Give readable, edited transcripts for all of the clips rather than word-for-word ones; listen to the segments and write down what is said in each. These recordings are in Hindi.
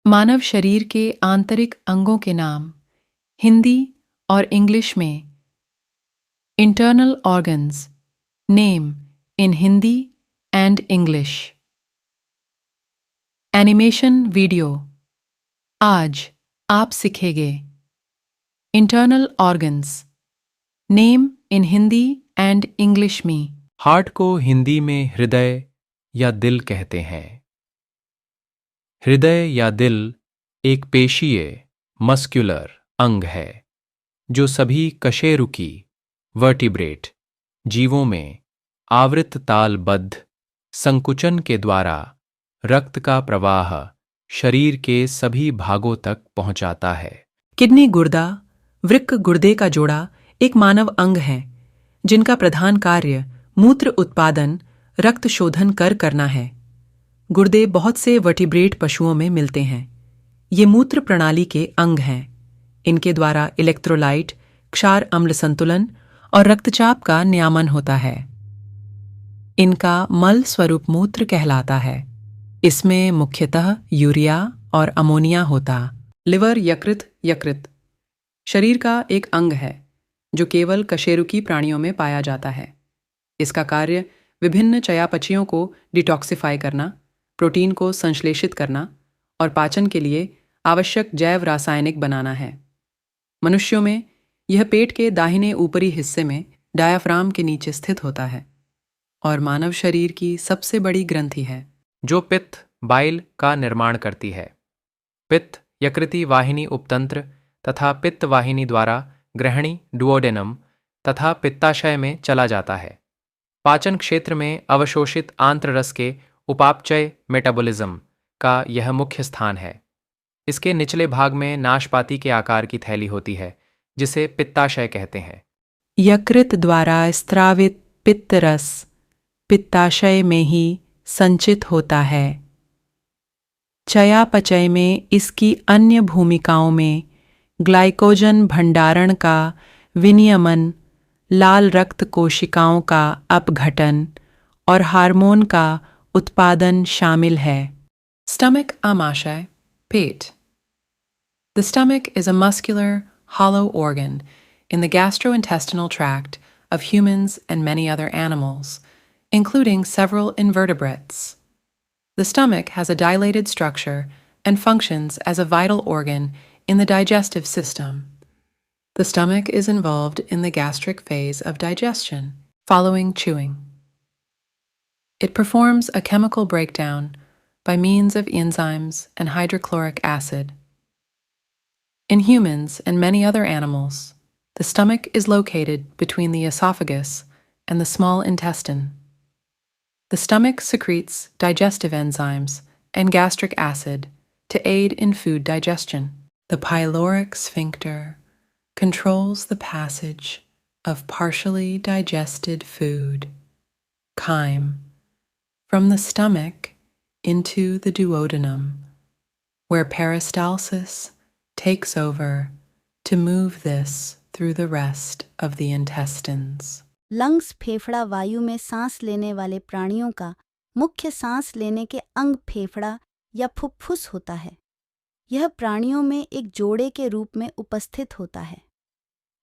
मानव शरीर के आंतरिक अंगों के नाम हिंदी और इंग्लिश में internal organs name in Hindi and English. Animation video. आज आप सीखेंगे internal organs name in Hindi and English में। हार्ट को हिंदी में हृदय या दिल कहते हैं। हृदय या दिल एक पेशीय मस्क्यूलर अंग है जो सभी कशेरुकी वर्टिब्रेट जीवों में आवृत तालबद्ध संकुचन के द्वारा रक्त का प्रवाह शरीर के सभी भागों तक पहुंचाता है। किडनी गुर्दा वृक्क गुर्दे का जोड़ा एक मानव अंग है जिनका प्रधान कार्य मूत्र उत्पादन रक्त शोधन करना है। गुर्दे बहुत से वर्टिब्रेट पशुओं में मिलते हैं। ये मूत्र प्रणाली के अंग हैं। इनके द्वारा इलेक्ट्रोलाइट क्षार अम्ल संतुलन और रक्तचाप का नियामन होता है। इनका मल स्वरूप मूत्र कहलाता है। इसमें मुख्यतः यूरिया और अमोनिया होता। लिवर यकृत शरीर का एक अंग है जो केवल कशेरुकी प्राणियों में पाया जाता है। इसका कार्य विभिन्न चयापचयों को डिटॉक्सिफाई करना, प्रोटीन को संश्लेषित करना और पाचन के लिए आवश्यक जैव रासायनिक बनाना है। मनुष्यों में यह पेट के दाहिने ऊपरी हिस्से में डायाफ्राम के नीचे स्थित होता है और मानव शरीर की सबसे बड़ी ग्रंथि है जो पित्त बाइल का निर्माण करती है। पित्त यकृति वाहिनी उपतंत्र तथा पित्त वाहिनी द्वारा ग्रहणी डुओडेनम तथा पित्ताशय में चला जाता है। पाचन क्षेत्र में अवशोषित आंत्ररस के उपापचय मेटाबॉलिज्म का यह मुख्य स्थान है। इसके निचले भाग में नाशपाती के आकार की थैली होती है जिसे पित्ताशय कहते हैं। यकृत द्वारा स्त्रावित पित्तरस पित्ताशय में ही संचित होता है। चयापचय में इसकी अन्य भूमिकाओं में ग्लाइकोजन भंडारण का विनियमन, लाल रक्त कोशिकाओं का अपघटन और हार्मोन का उत्पादन शामिल है। स्टमक आमाशय पेट। The stomach is a muscular, hollow organ in the gastrointestinal tract of humans and many other animals, including several invertebrates. The stomach has a dilated structure and functions as a vital organ in the digestive system. The stomach is involved in the gastric phase of digestion, following chewing. It performs a chemical breakdown by means of enzymes and hydrochloric acid. In humans and many other animals, the stomach is located between the esophagus and the small intestine. The stomach secretes digestive enzymes and gastric acid to aid in food digestion. The pyloric sphincter controls the passage of partially digested food, chyme, from the stomach into the duodenum, where peristalsis takes over to move this through the rest of the intestines. Lungs फेफड़ा वायु में सांस लेने वाले प्राणियों का मुख्य सांस लेने के अंग फेफड़ा या फुफ्फुस होता है। यह प्राणियों में एक जोड़े के रूप में उपस्थित होता है।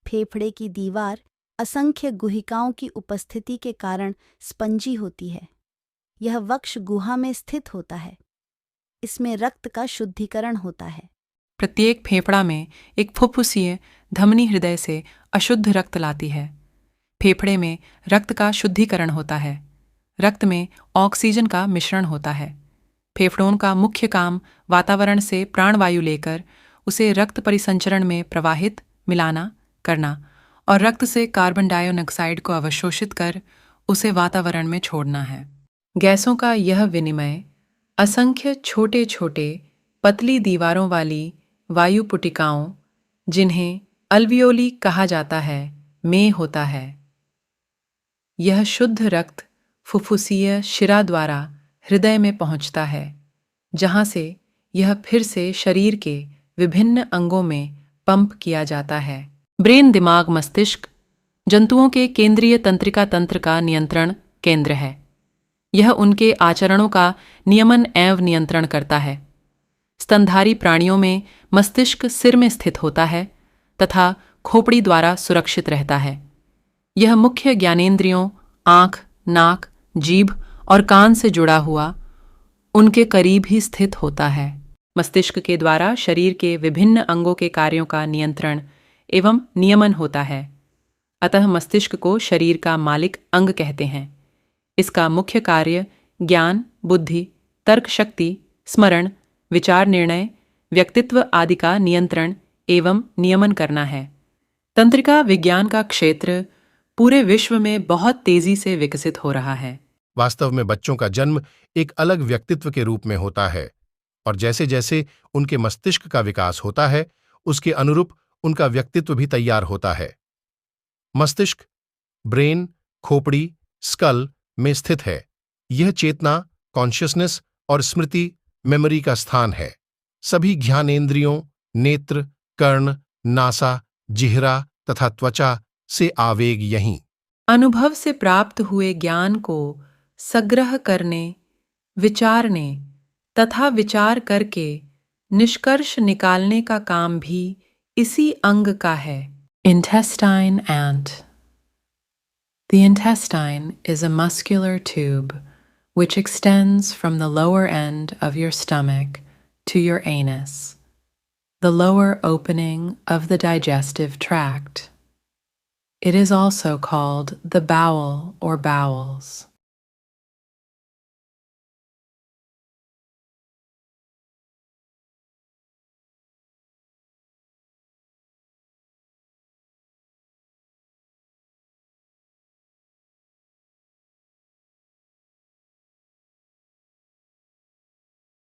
फेफड़े की दीवार असंख्य गुहिकाओं की उपस्थिति के कारण स्पंजी होती है। यह वक्ष गुहा में स्थित होता है। इसमें रक्त का शुद्धिकरण होता है। प्रत्येक फेफड़ा में एक फुफ्फुसीय धमनी हृदय से अशुद्ध रक्त लाती है। फेफड़े में रक्त का शुद्धिकरण होता है। रक्त में ऑक्सीजन का मिश्रण होता है। फेफड़ों का मुख्य काम वातावरण से प्राणवायु लेकर उसे रक्त परिसंचरण में प्रवाहित मिलाना करना और रक्त से कार्बन डाइऑक्साइड को अवशोषित कर उसे वातावरण में छोड़ना है। गैसों का यह विनिमय असंख्य छोटे छोटे पतली दीवारों वाली वायु पुटिकाओं, जिन्हें अल्वियोली कहा जाता है, में होता है। यह शुद्ध रक्त फुफ्फुसीय शिरा द्वारा हृदय में पहुंचता है, जहां से यह फिर से शरीर के विभिन्न अंगों में पंप किया जाता है। ब्रेन दिमाग मस्तिष्क जंतुओं के केंद्रीय तंत्रिका तंत्र का नियंत्रण केंद्र है। यह उनके आचरणों का नियमन एवं नियंत्रण करता है। स्तनधारी प्राणियों में मस्तिष्क सिर में स्थित होता है तथा खोपड़ी द्वारा सुरक्षित रहता है। यह मुख्य ज्ञानेंद्रियों आँख, नाक, जीभ और कान से जुड़ा हुआ उनके करीब ही स्थित होता है। मस्तिष्क के द्वारा शरीर के विभिन्न अंगों के कार्यों का नियंत्रण एवं नियमन होता है। अतः मस्तिष्क को शरीर का मालिक अंग कहते हैं। इसका मुख्य कार्य ज्ञान, बुद्धि, तर्क शक्ति, स्मरण, विचार निर्णय, व्यक्तित्व आदि का नियंत्रण एवं नियमन करना है। तंत्रिका विज्ञान का क्षेत्र पूरे विश्व में बहुत तेजी से विकसित हो रहा है। वास्तव में बच्चों का जन्म एक अलग व्यक्तित्व के रूप में होता है और जैसे जैसे उनके मस्तिष्क का विकास होता है उसके अनुरूप उनका व्यक्तित्व भी तैयार होता है। मस्तिष्क ब्रेन, खोपड़ी, स्कल में स्थित है। यह चेतना, कॉन्शियसनेस और स्मृति, मेमोरी का स्थान है। सभी ज्ञानेंद्रियों, नेत्र, कर्ण, नासा, जिह्वा तथा त्वचा से आवेग यहीं अनुभव से प्राप्त हुए ज्ञान को संग्रह करने, विचारने तथा विचार करके निष्कर्ष निकालने का काम भी इसी अंग का है। Intestine ant. The intestine is a muscular tube which extends from the lower end of your stomach to your anus, the lower opening of the digestive tract. It is also called the bowel or bowels.